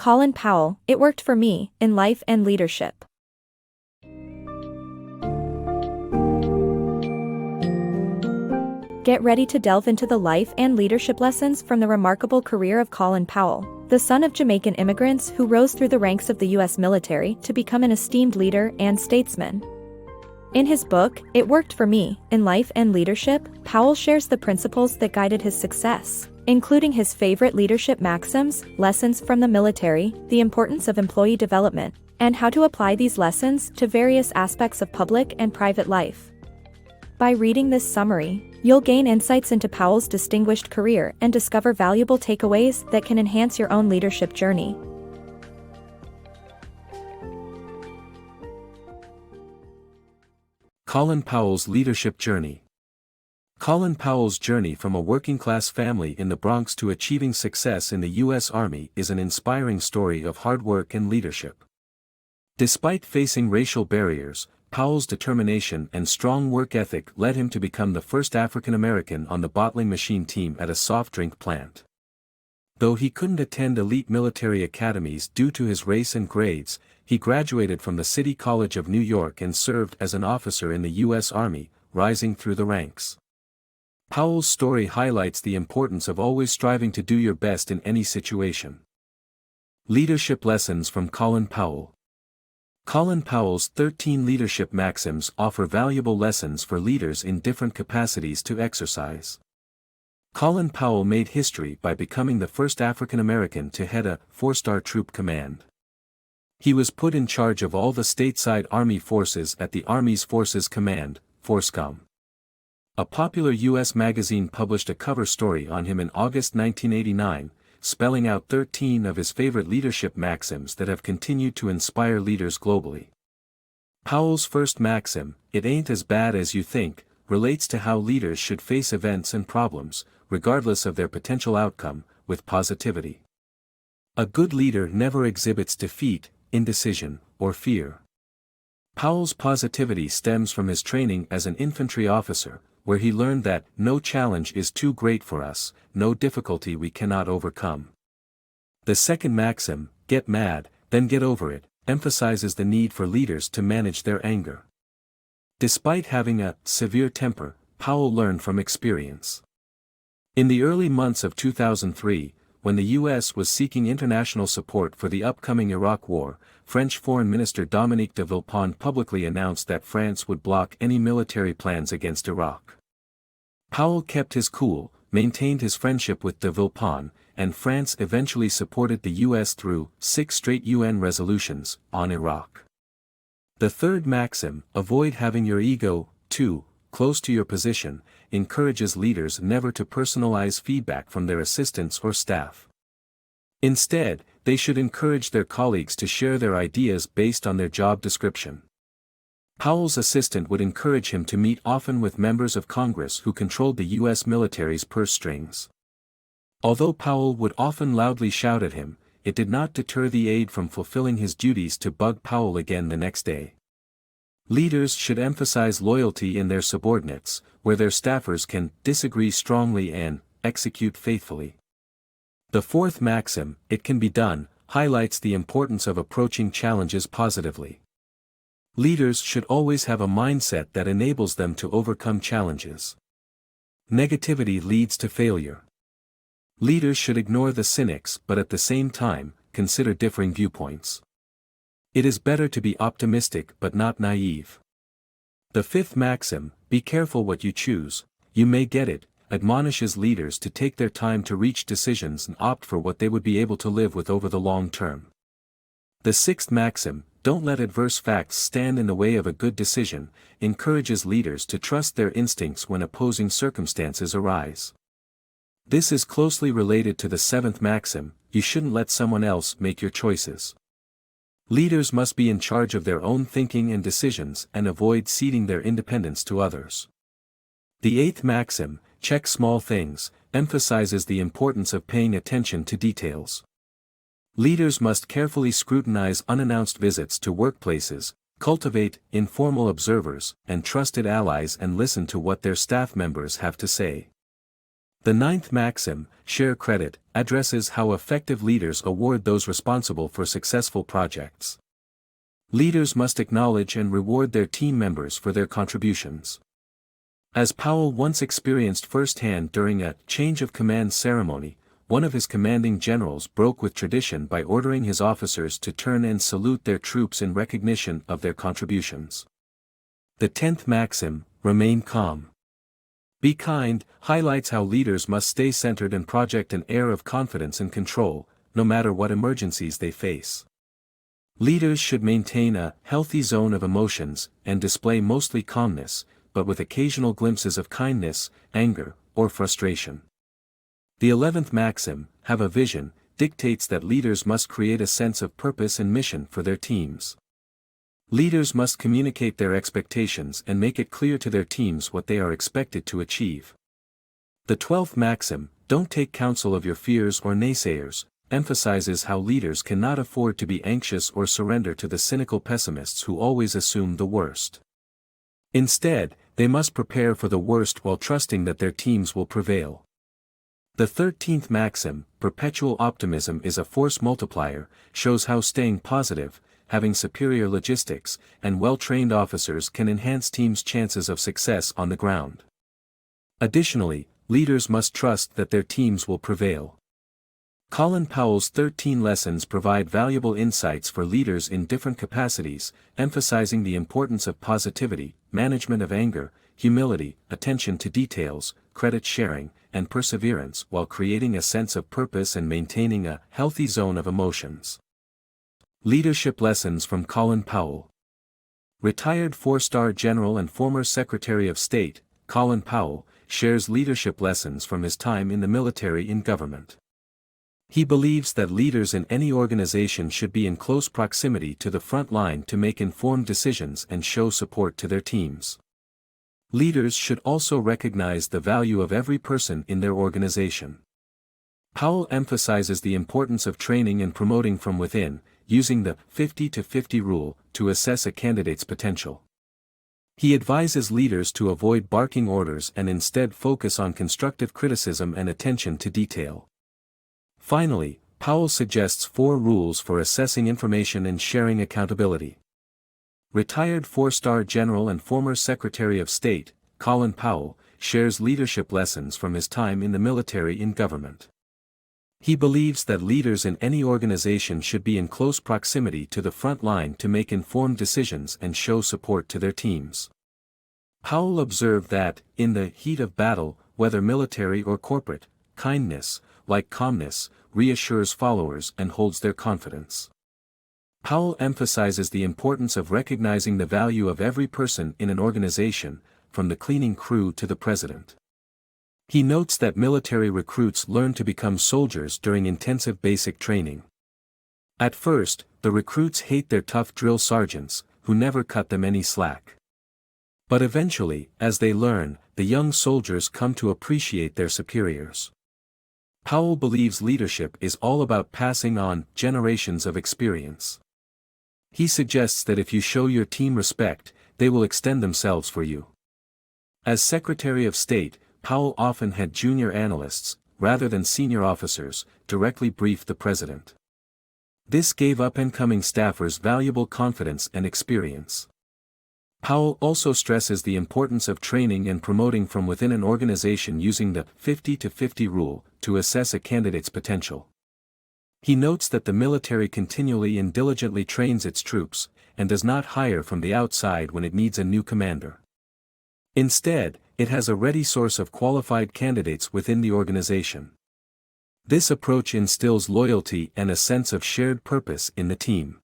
Colin Powell, it worked for me, in life and leadership. Get ready to delve into the life and leadership lessons from the remarkable career of Colin Powell, the son of Jamaican immigrants who rose through the ranks of the U.S. military to become an esteemed leader and statesman. In his book, It Worked for Me, in Life and Leadership, Powell shares the principles that guided his success, including his favorite leadership maxims, lessons from the military, the importance of employee development, and how to apply these lessons to various aspects of public and private life. By reading this summary, you'll gain insights into Powell's distinguished career and discover valuable takeaways that can enhance your own leadership journey. Colin Powell's leadership journey. Colin Powell's journey from a working-class family in the Bronx to achieving success in the U.S. Army is an inspiring story of hard work and leadership. Despite facing racial barriers, Powell's determination and strong work ethic led him to become the first African American on the bottling machine team at a soft drink plant. Though he couldn't attend elite military academies due to his race and grades, he graduated from the City College of New York and served as an officer in the U.S. Army, rising through the ranks. Powell's story highlights the importance of always striving to do your best in any situation. Leadership lessons from Colin Powell. Colin Powell's 13 leadership maxims offer valuable lessons for leaders in different capacities to exercise. Colin Powell made history by becoming the first African American to head a four-star troop command. He was put in charge of all the stateside Army forces at the Army's Forces Command, FORSCOM. A popular U.S. magazine published a cover story on him in August 1989, spelling out 13 of his favorite leadership maxims that have continued to inspire leaders globally. Powell's first maxim, "It ain't as bad as you think," relates to how leaders should face events and problems, regardless of their potential outcome, with positivity. A good leader never exhibits defeat, indecision, or fear. Powell's positivity stems from his training as an infantry officer, where he learned that no challenge is too great for us, no difficulty we cannot overcome. The second maxim, "Get mad, then get over it," emphasizes the need for leaders to manage their anger. Despite having a severe temper, Powell learned from experience. In the early months of 2003, when the U.S. was seeking international support for the upcoming Iraq War, French Foreign Minister Dominique de Villepin publicly announced that France would block any military plans against Iraq. Powell kept his cool, maintained his friendship with de Villepin, and France eventually supported the U.S. through 6 straight UN resolutions on Iraq. The third maxim, "Avoid having your ego, too close to your position," encourages leaders never to personalize feedback from their assistants or staff. Instead, they should encourage their colleagues to share their ideas based on their job description. Powell's assistant would encourage him to meet often with members of Congress who controlled the U.S. military's purse strings. Although Powell would often loudly shout at him, it did not deter the aide from fulfilling his duties to bug Powell again the next day. Leaders should emphasize loyalty in their subordinates, where their staffers can disagree strongly and execute faithfully. The fourth maxim, "It can be done," highlights the importance of approaching challenges positively. Leaders should always have a mindset that enables them to overcome challenges. Negativity leads to failure. Leaders should ignore the cynics but at the same time, consider differing viewpoints. It is better to be optimistic but not naive. The fifth maxim, "Be careful what you choose, you may get it," admonishes leaders to take their time to reach decisions and opt for what they would be able to live with over the long term. The sixth maxim, "Don't let adverse facts stand in the way of a good decision," encourages leaders to trust their instincts when opposing circumstances arise. This is closely related to the seventh maxim, "You shouldn't let someone else make your choices." Leaders must be in charge of their own thinking and decisions and avoid ceding their independence to others. The eighth maxim, "Check small things," emphasizes the importance of paying attention to details. Leaders must carefully scrutinize unannounced visits to workplaces, cultivate informal observers and trusted allies, and listen to what their staff members have to say. The ninth maxim, share credit, addresses how effective leaders award those responsible for successful projects. Leaders must acknowledge and reward their team members for their contributions. As Powell once experienced firsthand during a change of command ceremony, one of his commanding generals broke with tradition by ordering his officers to turn and salute their troops in recognition of their contributions. The 10th maxim, remain calm. Be kind, highlights how leaders must stay centered and project an air of confidence and control, no matter what emergencies they face. Leaders should maintain a healthy zone of emotions and display mostly calmness, but with occasional glimpses of kindness, anger, or frustration. The 11th maxim, have a vision, dictates that leaders must create a sense of purpose and mission for their teams. Leaders must communicate their expectations and make it clear to their teams what they are expected to achieve. The 12th maxim, don't take counsel of your fears or naysayers, emphasizes how leaders cannot afford to be anxious or surrender to the cynical pessimists who always assume the worst. Instead, they must prepare for the worst while trusting that their teams will prevail. The 13th maxim, perpetual optimism is a force multiplier, shows how staying positive, having superior logistics, and well-trained officers can enhance teams' chances of success on the ground. Additionally, leaders must trust that their teams will prevail. Colin Powell's 13 lessons provide valuable insights for leaders in different capacities, emphasizing the importance of positivity, management of anger, humility, attention to details, credit sharing, and perseverance while creating a sense of purpose and maintaining a healthy zone of emotions. Leadership lessons from Colin Powell. Retired 4-star General and former Secretary of State, Colin Powell, shares leadership lessons from his time in the military and government. He believes that leaders in any organization should be in close proximity to the front line to make informed decisions and show support to their teams. Leaders should also recognize the value of every person in their organization. Powell emphasizes the importance of training and promoting from within, using the 50-50 rule to assess a candidate's potential. He advises leaders to avoid barking orders and instead focus on constructive criticism and attention to detail. Finally, Powell suggests 4 rules for assessing information and sharing accountability. Retired 4-star General and former Secretary of State, Colin Powell, shares leadership lessons from his time in the military and government. He believes that leaders in any organization should be in close proximity to the front line to make informed decisions and show support to their teams. Powell observed that, in the heat of battle, whether military or corporate, kindness, like calmness, reassures followers and holds their confidence. Powell emphasizes the importance of recognizing the value of every person in an organization, from the cleaning crew to the president. He notes that military recruits learn to become soldiers during intensive basic training. At first, the recruits hate their tough drill sergeants, who never cut them any slack. But eventually, as they learn, the young soldiers come to appreciate their superiors. Powell believes leadership is all about passing on generations of experience. He suggests that if you show your team respect, they will extend themselves for you. As Secretary of State, Powell often had junior analysts, rather than senior officers, directly brief the president. This gave up-and-coming staffers valuable confidence and experience. Powell also stresses the importance of training and promoting from within an organization using the 50-50 rule to assess a candidate's potential. He notes that the military continually and diligently trains its troops, and does not hire from the outside when it needs a new commander. Instead, it has a ready source of qualified candidates within the organization. This approach instills loyalty and a sense of shared purpose in the team.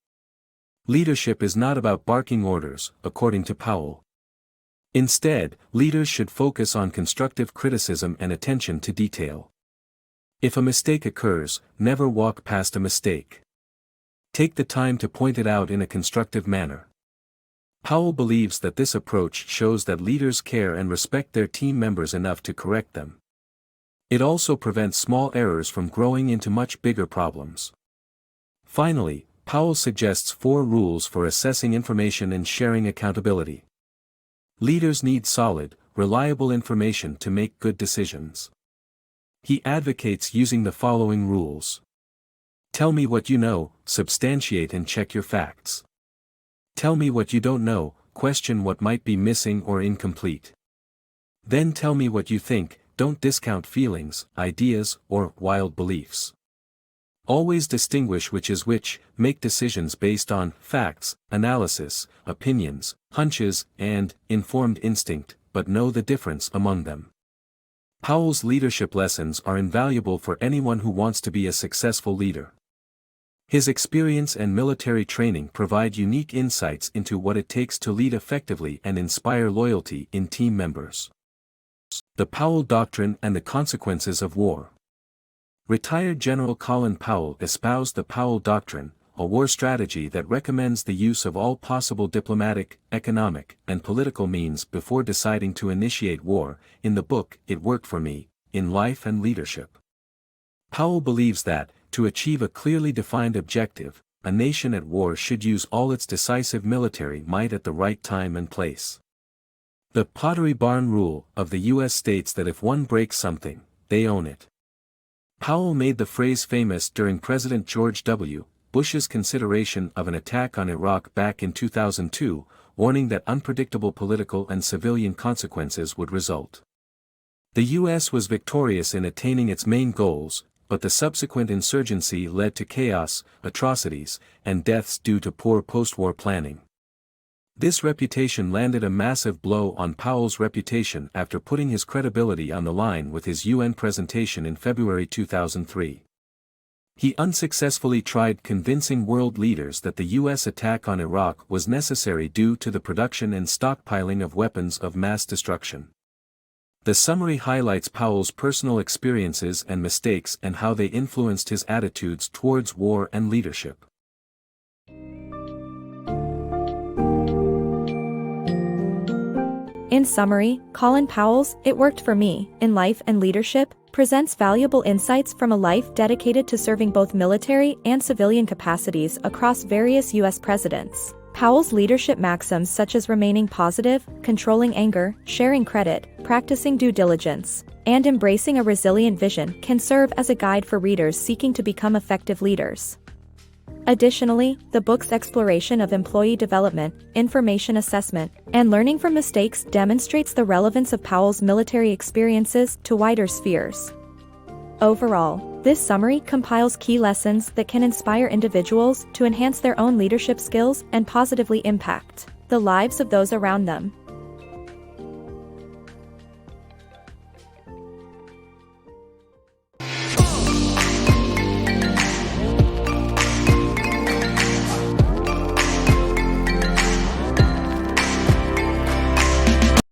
Leadership is not about barking orders, according to Powell. Instead, leaders should focus on constructive criticism and attention to detail. If a mistake occurs, never walk past a mistake. Take the time to point it out in a constructive manner. Powell believes that this approach shows that leaders care and respect their team members enough to correct them. It also prevents small errors from growing into much bigger problems. Finally, Powell suggests 4 rules for assessing information and sharing accountability. Leaders need solid, reliable information to make good decisions. He advocates using the following rules. Tell me what you know, substantiate and check your facts. Tell me what you don't know, question what might be missing or incomplete. Then tell me what you think, don't discount feelings, ideas, or wild beliefs. Always distinguish which is which, make decisions based on facts, analysis, opinions, hunches, and informed instinct, but know the difference among them. Powell's leadership lessons are invaluable for anyone who wants to be a successful leader. His experience and military training provide unique insights into what it takes to lead effectively and inspire loyalty in team members. The Powell Doctrine and the Consequences of War. Retired General Colin Powell espoused the Powell Doctrine, a war strategy that recommends the use of all possible diplomatic, economic, and political means before deciding to initiate war, in the book It Worked for Me, in Life and Leadership. Powell believes that, to achieve a clearly defined objective, a nation at war should use all its decisive military might at the right time and place. The Pottery Barn Rule of the U.S. states that if one breaks something, they own it. Powell made the phrase famous during President George W. Bush's consideration of an attack on Iraq back in 2002, warning that unpredictable political and civilian consequences would result. The U.S. was victorious in attaining its main goals, but the subsequent insurgency led to chaos, atrocities, and deaths due to poor post-war planning. This reputation landed a massive blow on Powell's reputation after putting his credibility on the line with his UN presentation in February 2003. He unsuccessfully tried convincing world leaders that the U.S. attack on Iraq was necessary due to the production and stockpiling of weapons of mass destruction. The summary highlights Powell's personal experiences and mistakes and how they influenced his attitudes towards war and leadership. In summary, Colin Powell's It Worked for Me, in Life and Leadership, presents valuable insights from a life dedicated to serving both military and civilian capacities across various U.S. presidents. Powell's leadership maxims such as remaining positive, controlling anger, sharing credit, practicing due diligence, and embracing a resilient vision can serve as a guide for readers seeking to become effective leaders. Additionally, the book's exploration of employee development, information assessment, and learning from mistakes demonstrates the relevance of Powell's military experiences to wider spheres. Overall, this summary compiles key lessons that can inspire individuals to enhance their own leadership skills and positively impact the lives of those around them.